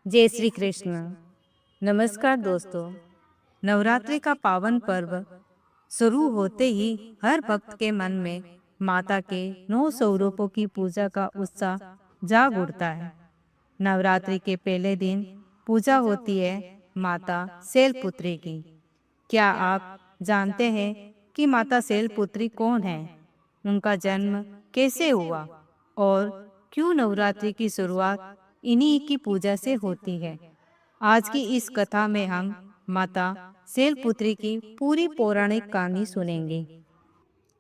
जय श्री कृष्ण। नमस्कार दोस्तों। नवरात्रि का पावन पर्व शुरू होते ही हर भक्त के मन में माता के 9 स्वरूपों की पूजा का उत्साह जाग उठता है। नवरात्रि के पहले दिन पूजा होती है माता शैलपुत्री की। क्या आप जानते हैं कि माता शैलपुत्री कौन है, उनका जन्म कैसे हुआ और क्यों नवरात्रि की शुरुआत इन्हीं की पूजा से होती है? आज की इस कथा में हम माता शैलपुत्री की पूरी पौराणिक कहानी सुनेंगे।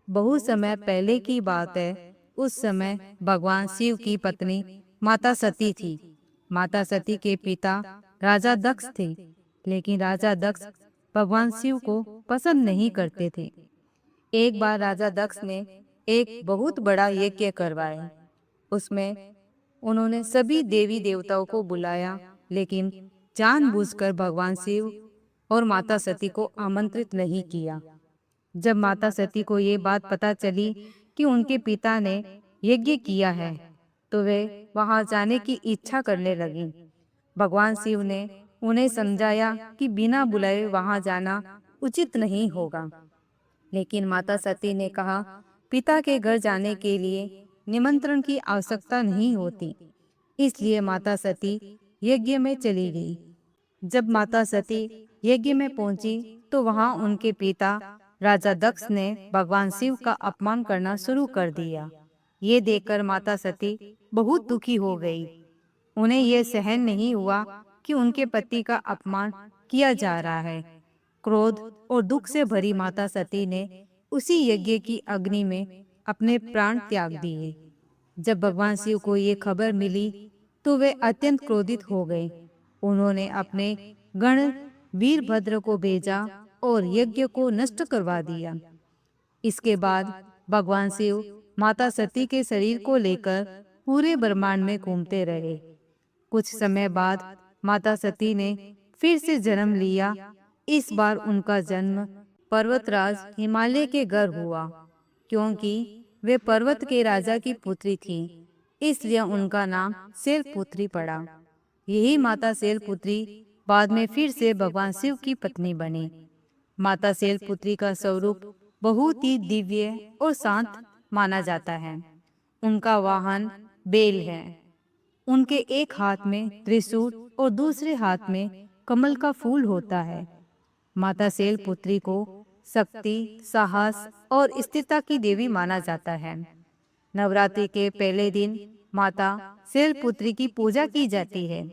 बहुत समय पहले की बात है। उस समय भगवान शिव की पत्नी माता सती थी। माता सती के पिता राजा दक्ष थे, लेकिन राजा दक्ष भगवान शिव को पसंद नहीं करते थे। एक बार राजा दक्ष ने एक बहुत बड़ा यज्ञ करवाया। उसमें उन्होंने सभी देवी देवताओं को बुलाया, लेकिन जानबूझकर भगवान शिव और माता सती को आमंत्रित नहीं किया। जब माता सती को ये बात पता चली कि उनके पिता ने यज्ञ किया है, तो वे वहां जाने की इच्छा करने लगी। भगवान शिव ने उन्हें समझाया कि बिना बुलाए वहां जाना उचित नहीं होगा, लेकिन माता सती ने कहा, पिता के घर जाने के लिए निमंत्रण की आवश्यकता नहीं होती। इसलिए माता सती यज्ञ में चली गई। जब माता सती यज्ञ में पहुंची तो वहां उनके पिता राजा दक्ष ने भगवान शिव का अपमान करना शुरू कर दिया। ये देखकर माता सती बहुत दुखी हो गई। उन्हें यह सहन नहीं हुआ कि उनके पति का अपमान किया जा रहा है। क्रोध और दुख से भरी माता सती ने उसी यज्ञ की अग्नि में अपने प्राण त्याग दिए। जब भगवान शिव को ये खबर मिली तो वे अत्यंत क्रोधित हो गए। उन्होंने अपने गण वीरभद्र को भेजा और यज्ञ को नष्ट करवा दिया। इसके बाद भगवान शिव माता सती के शरीर को लेकर पूरे ब्रह्मांड में घूमते रहे। कुछ समय बाद माता सती ने फिर से जन्म लिया। इस बार उनका जन्म पर्वतराज हिमालय के घर हुआ। क्योंकि वे पर्वत के राजा की पुत्री थी, इसलिए उनका नाम शैलपुत्री पड़ा। यही माता शैलपुत्री बाद में फिर से भगवान शिव की पत्नी बनी। माता शैलपुत्री का स्वरूप बहुत ही दिव्य और शांत माना जाता है। उनका वाहन बेल है। उनके एक हाथ में त्रिशूल और दूसरे हाथ में कमल का फूल होता है। माता शैलपुत्री को शक्ति, साहस और स्थिरता की देवी माना जाता है। नवरात्रि के पहले दिन माता शैलपुत्री की पूजा की जाती है।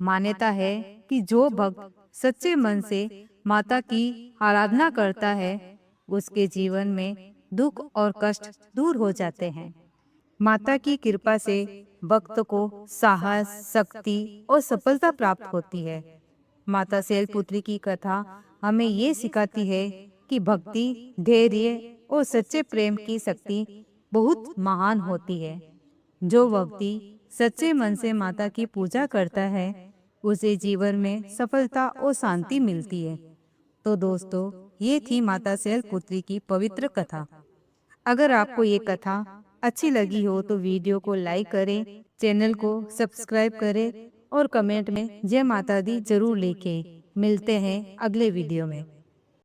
मान्यता है कि जो भक्त सच्चे मन से माता की आराधना करता है, उसके जीवन में दुख और कष्ट दूर हो जाते हैं। माता की कृपा से भक्त को साहस, शक्ति और सफलता प्राप्त होती है। माता शैलपुत्री की कथा हमें ये सिखाती है कि भक्ति, धैर्य और सच्चे प्रेम की शक्ति बहुत महान होती है। जो व्यक्ति सच्चे मन से माता की पूजा करता है, उसे जीवन में सफलता और शांति मिलती है। तो दोस्तों, ये थी माता शैलपुत्री की पवित्र कथा। अगर आपको ये कथा अच्छी लगी हो तो वीडियो को लाइक करें, चैनल को सब्सक्राइब करें और कमेंट में जय माता दी जरूर लिखें। मिलते हैं अगले वीडियो में।